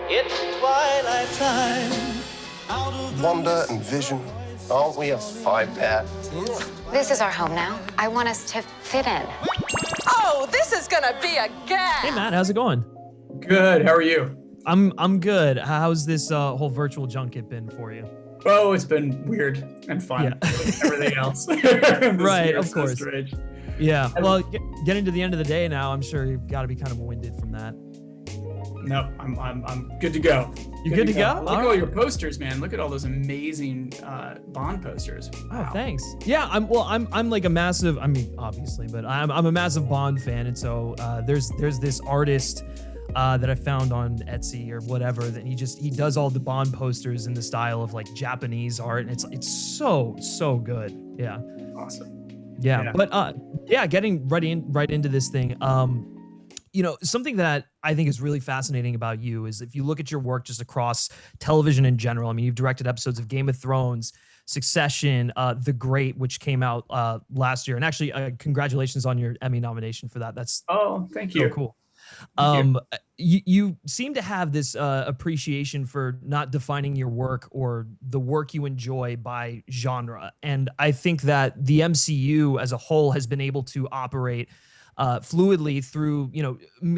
It's twilight time. Wanda and Vision, aren't we a five-pair? This is our home now. I want us to fit in. Oh, this is gonna be a gas. Hey Matt, how's it going? Good. How are you? I'm good. How's this whole virtual junket been for you? Oh, it's been weird and fun. Yeah. Like everything else. Right, of course. Strange. Yeah. Well, getting to the end of the day now, I'm sure you've got to be kind of winded from that. No, I'm good to go. You good to go? Look at all your posters, man. Look at all those amazing Bond posters. Wow. Oh, thanks. Yeah, I'm like a massive. I mean, obviously, but I'm a massive Bond fan, and so there's this artist that I found on Etsy or whatever that he does all the Bond posters in the style of like Japanese art, and it's so good. Yeah. Awesome. Yeah. But getting right into this thing. Something that I think is really fascinating about you is if you look at your work just across television in general. I mean, you've directed episodes of Game of Thrones, Succession, The Great, which came out last year, and actually, congratulations on your Emmy nomination for that. That's thank so you. Cool. You seem to have this appreciation for not defining your work or the work you enjoy by genre, and I think that the MCU as a whole has been able to operate fluidly through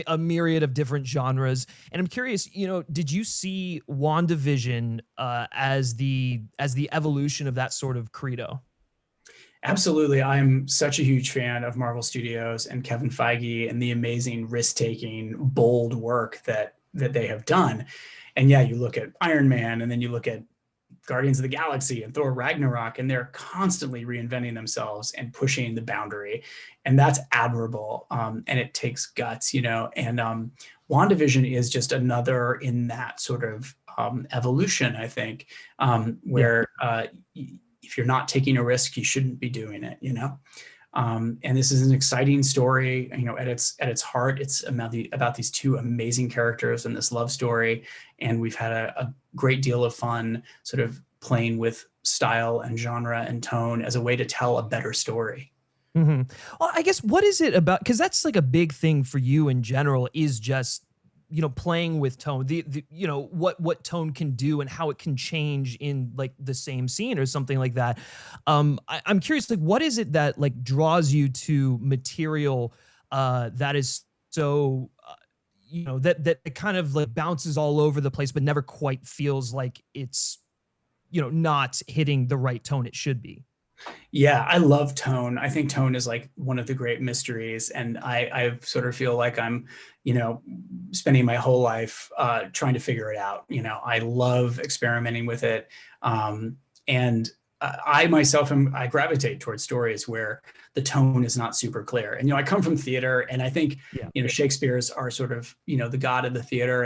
a myriad of different genres. And I'm curious, did you see WandaVision as the evolution of that sort of credo? Absolutely. I'm such a huge fan of Marvel Studios and Kevin Feige and the amazing risk-taking, bold work that they have done. And yeah, you look at Iron Man, and then you look at Guardians of the Galaxy and Thor Ragnarok, and they're constantly reinventing themselves and pushing the boundary. And that's admirable. And it takes guts, and WandaVision is just another in that sort of evolution, I think, where if you're not taking a risk, you shouldn't be doing it, and this is an exciting story, at its heart, it's about these two amazing characters and this love story. And we've had a great deal of fun sort of playing with style and genre and tone as a way to tell a better story. Mm-hmm. Well, I guess what is it about? Because that's like a big thing for you in general is just, playing with tone, the what tone can do and how it can change in like the same scene or something like that. I'm curious, like, what is it that like draws you to material that is so, that it kind of like bounces all over the place, but never quite feels like it's, not hitting the right tone it should be? Yeah, I love tone. I think tone is like one of the great mysteries. And I sort of feel like I'm, spending my whole life trying to figure it out. I love experimenting with it. And I myself I gravitate towards stories where the tone is not super clear. And, I come from theater, and I think, Shakespeare's are sort of, the god of the theater.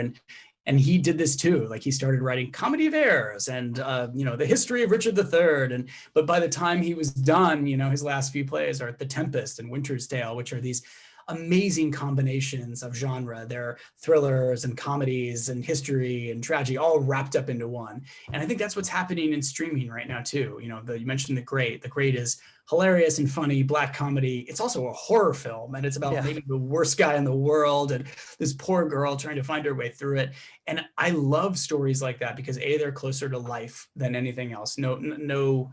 And he did this too. Like, he started writing Comedy of Errors and, the history of Richard III. But by the time he was done, his last few plays are The Tempest and Winter's Tale, which are these amazing combinations of genre. They're thrillers and comedies and history and tragedy all wrapped up into one. And I think that's what's happening in streaming right now too. You mentioned The Great. The Great is hilarious and funny Black comedy. It's also a horror film, and it's about maybe the worst guy in the world and this poor girl trying to find her way through it. And I love stories like that because they're closer to life than anything else. No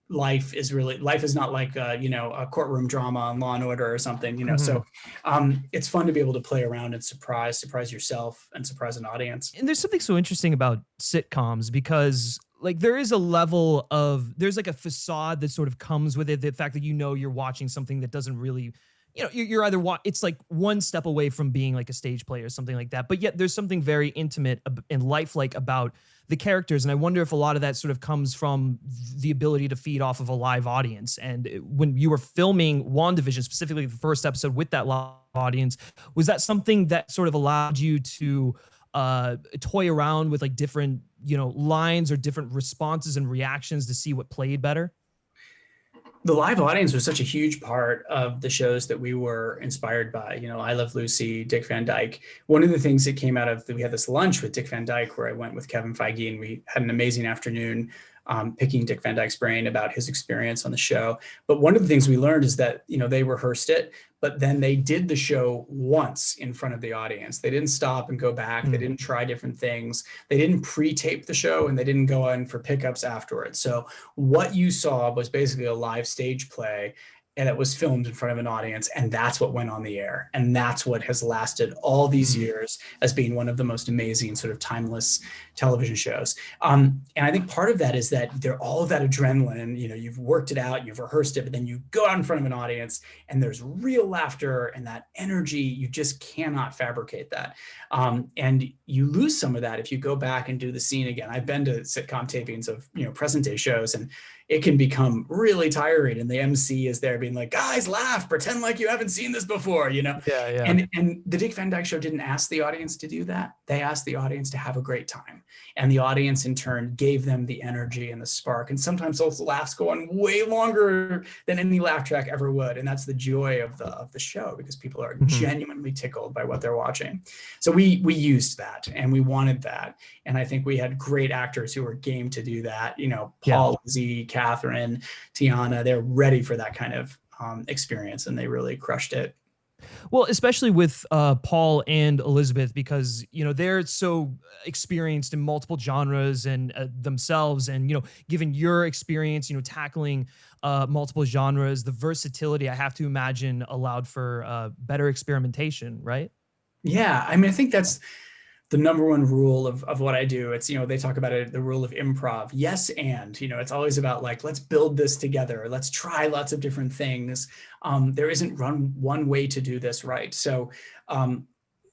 life is not like a courtroom drama on Law and Order or something, Mm-hmm. So it's fun to be able to play around and surprise yourself and surprise an audience. And there's something so interesting about sitcoms because like there's like a facade that sort of comes with it. The fact that you're watching something that doesn't really, you're either it's like one step away from being like a stage play or something like that. But yet there's something very intimate and lifelike about the characters. And I wonder if a lot of that sort of comes from the ability to feed off of a live audience. And when you were filming WandaVision, specifically the first episode with that live audience, was that something that sort of allowed you to toy around with like different, lines or different responses and reactions to see what played better? The live audience was such a huge part of the shows that we were inspired by. I Love Lucy, Dick Van Dyke. One of the things that came out of we had this lunch with Dick Van Dyke where I went with Kevin Feige, and we had an amazing afternoon picking Dick Van Dyke's brain about his experience on the show. But one of the things we learned is that, they rehearsed it, but then they did the show once in front of the audience. They didn't stop and go back. They didn't try different things. They didn't pre-tape the show, and they didn't go on for pickups afterwards. So what you saw was basically a live stage play, and it was filmed in front of an audience, and that's what went on the air. And that's what has lasted all these years as being one of the most amazing sort of timeless television shows. And I think part of that is that they're all of that adrenaline, you've worked it out, you've rehearsed it, but then you go out in front of an audience and there's real laughter and that energy. You just cannot fabricate that. And you lose some of that if you go back and do the scene again. I've been to sitcom tapings of, present day shows, and it can become really tiring. And the MC is there being like, guys, laugh, pretend like you haven't seen this before, Yeah. And the Dick Van Dyke Show didn't ask the audience to do that. They asked the audience to have a great time. And the audience in turn gave them the energy and the spark. And sometimes those laughs go on way longer than any laugh track ever would. And that's the joy of the show, because people are genuinely tickled by what they're watching. So we used that, and we wanted that. And I think we had great actors who were game to do that. Paul, Lizzie, Catherine, Tiana, they're ready for that kind of experience, and they really crushed it. Well, especially with Paul and Elizabeth, because they're so experienced in multiple genres and themselves, and given your experience, tackling multiple genres, the versatility, I have to imagine, allowed for better experimentation, right? Yeah, I mean, I think that's the number one rule of what I do. It's, they talk about it, the rule of improv. Yes, and, it's always about like, let's build this together. Let's try lots of different things. There isn't one way to do this right. So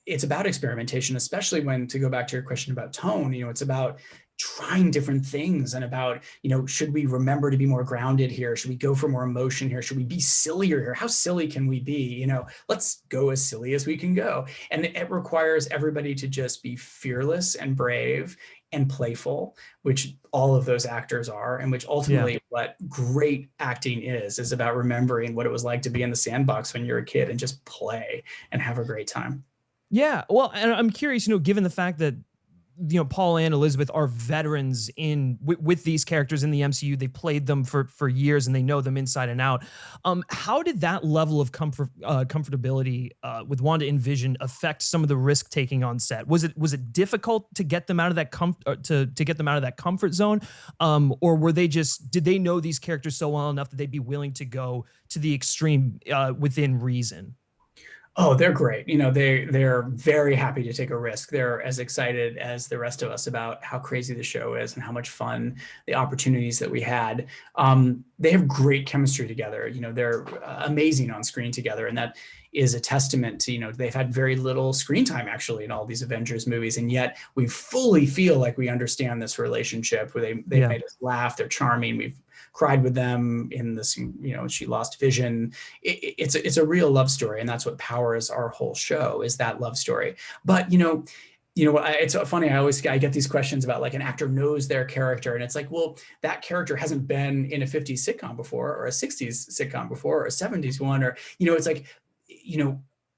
it's about experimentation, especially when, to go back to your question about tone, it's about trying different things, and about, should we remember to be more grounded here? Should we go for more emotion here? Should we be sillier here? How silly can we be? Let's go as silly as we can go. And it requires everybody to just be fearless and brave and playful, which all of those actors are, and which ultimately what great acting is about remembering what it was like to be in the sandbox when you're a kid and just play and have a great time. Yeah. Well, and I'm curious, given the fact that Paul and Elizabeth are veterans with these characters in the MCU. They played them for years, and they know them inside and out. How did that level of comfortability with Wanda and Vision affect some of the risk taking on set? Was it difficult to get them out of that to get them out of that comfort zone, or did they know these characters so well enough that they'd be willing to go to the extreme within reason? Oh, they're great. They're very happy to take a risk. They're as excited as the rest of us about how crazy the show is and how much fun the opportunities that we had. They have great chemistry together. They're amazing on screen together. And that is a testament to, they've had very little screen time actually in all these Avengers movies. And yet we fully feel like we understand this relationship, where they made us laugh. They're charming. We've cried with them in this, she lost Vision. It's a real love story. And that's what powers our whole show, is that love story. But, it's funny. I get these questions about like an actor knows their character. And it's like, well, that character hasn't been in a 50s sitcom before, or a 60s sitcom before, or a 70s one, or, it's like,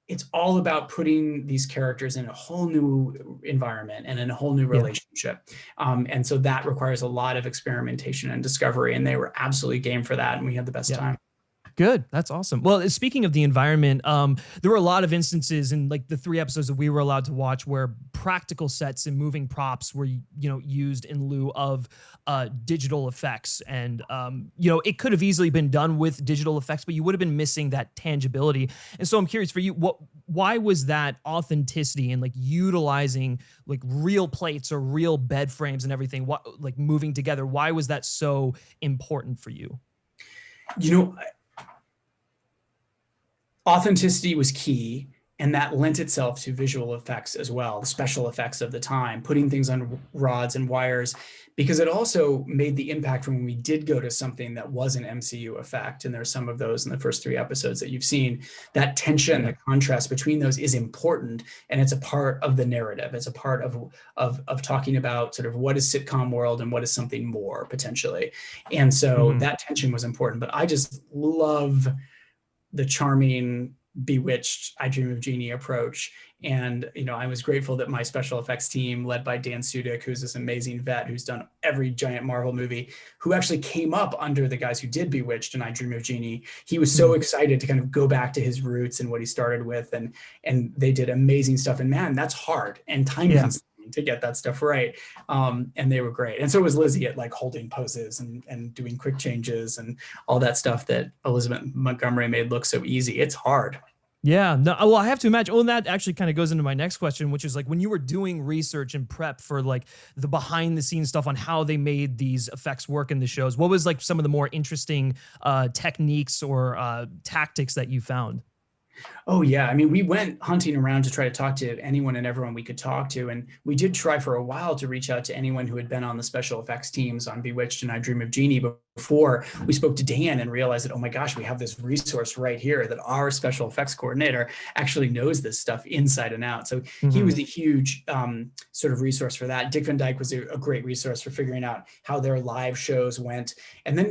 it's all about putting these characters in a whole new environment and in a whole new relationship. And so that requires a lot of experimentation and discovery, and they were absolutely game for that. And we had the best time. Good. That's awesome. Well, speaking of the environment, there were a lot of instances in like the 3 episodes that we were allowed to watch where practical sets and moving props were, used in lieu of digital effects. And, it could have easily been done with digital effects, but you would have been missing that tangibility. And so I'm curious for you, why was that authenticity and like utilizing like real plates or real bed frames and everything, like moving together? Why was that so important for you? Authenticity was key, and that lent itself to visual effects as well, the special effects of the time, putting things on rods and wires, because it also made the impact when we did go to something that was an MCU effect. And there's some of those in the first 3 episodes that you've seen. That tension, the contrast between those is important, and it's a part of the narrative. It's a part of talking about sort of what is sitcom world and what is something more potentially. And so that tension was important, but I just love the charming Bewitched, I Dream of Jeannie approach. And, I was grateful that my special effects team, led by Dan Sudik, who's this amazing vet who's done every giant Marvel movie, who actually came up under the guys who did Bewitched and I Dream of Jeannie. He was so excited to kind of go back to his roots and what he started with. And they did amazing stuff. And man, that's hard and time consuming to get that stuff right. And they were great. And so was Lizzie at like holding poses and doing quick changes and all that stuff that Elizabeth Montgomery made look so easy. It's hard. Yeah, no, well, I have to imagine. Well, and that actually kind of goes into my next question, which is like when you were doing research and prep for like the behind the scenes stuff on how they made these effects work in the shows, what was like some of the more interesting techniques or tactics that you found? Oh, yeah. I mean, we went hunting around to try to talk to anyone and everyone we could talk to. And we did try for a while to reach out to anyone who had been on the special effects teams on Bewitched and I Dream of Jeannie before we spoke to Dan and realized that, oh my gosh, we have this resource right here that our special effects coordinator actually knows this stuff inside and out. So he was a huge sort of resource for that. Dick Van Dyke was a great resource for figuring out how their live shows went. And then,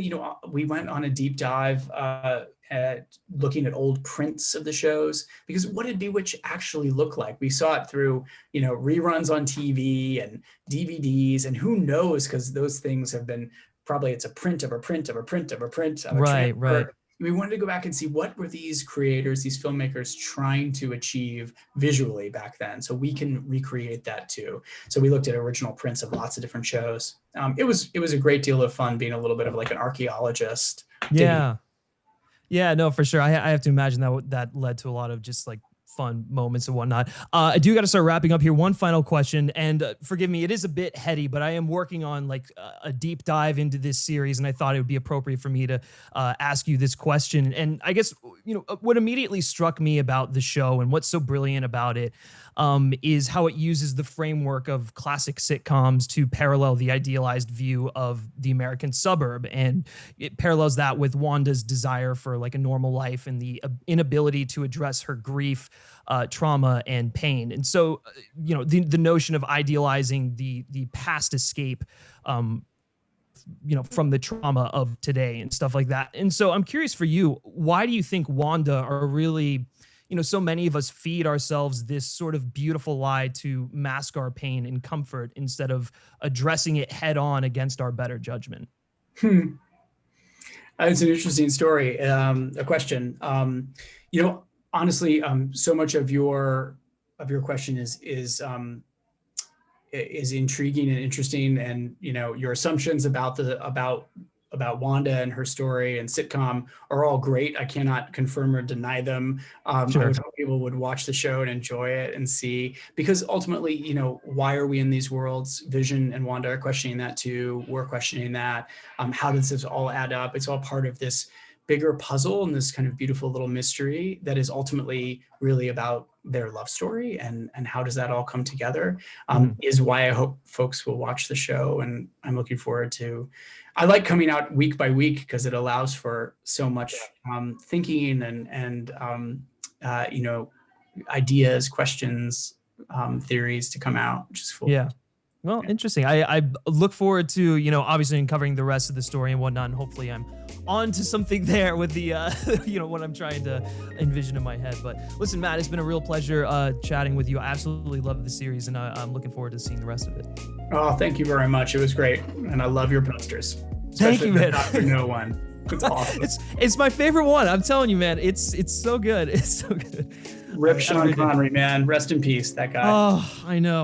we went on a deep dive looking at old prints of the shows, because what did Bewitched actually look like? We saw it through, reruns on TV and DVDs, and who knows, because those things have been probably, it's a print of a print of a print of a print of a right. We wanted to go back and see what were these creators, these filmmakers trying to achieve visually back then, so we can recreate that too. So we looked at original prints of lots of different shows. It was a great deal of fun being a little bit of like an archaeologist. Yeah, no, for sure. I have to imagine that led to a lot of just like fun moments and whatnot. I do got to start wrapping up here. One final question, and forgive me, it is a bit heady, but I am working on like a deep dive into this series, and I thought it would be appropriate for me to ask you this question. And I guess, what immediately struck me about the show and what's so brilliant about it is how it uses the framework of classic sitcoms to parallel the idealized view of the American suburb. And it parallels that with Wanda's desire for like a normal life and the inability to address her grief, trauma, and pain. And so, the notion of idealizing the past escape, from the trauma of today and stuff like that. And so I'm curious for you, why do you think Wanda are really, so many of us feed ourselves this sort of beautiful lie to mask our pain and comfort instead of addressing it head on against our better judgment? It's an interesting story, a question. Honestly, so much of your question is intriguing and interesting, and your assumptions about Wanda and her story and sitcom are all great. I cannot confirm or deny them. Sure. I would hope people would watch the show and enjoy it and see, because ultimately, why are we in these worlds? Vision and Wanda are questioning that too. We're questioning that. How does this all add up? It's all part of this bigger puzzle and this kind of beautiful little mystery that is ultimately really about their love story, and how does that all come together, is why I hope folks will watch the show. And I'm looking forward to, I like coming out week by week because it allows for so much thinking and ideas, questions, theories to come out, which is cool. Yeah. Well, interesting. I look forward to, obviously uncovering the rest of the story and whatnot, and hopefully I'm on to something there with the, what I'm trying to envision in my head. But listen, Matt, it's been a real pleasure chatting with you. I absolutely love the series, and I'm looking forward to seeing the rest of it. Oh, thank you very much. It was great. And I love your posters. Thank you, man. Not for no one. It's awesome. It's my favorite one. I'm telling you, man, it's so good. It's so good. Rip Sean Connery, man. Rest in peace, that guy. Oh, I know.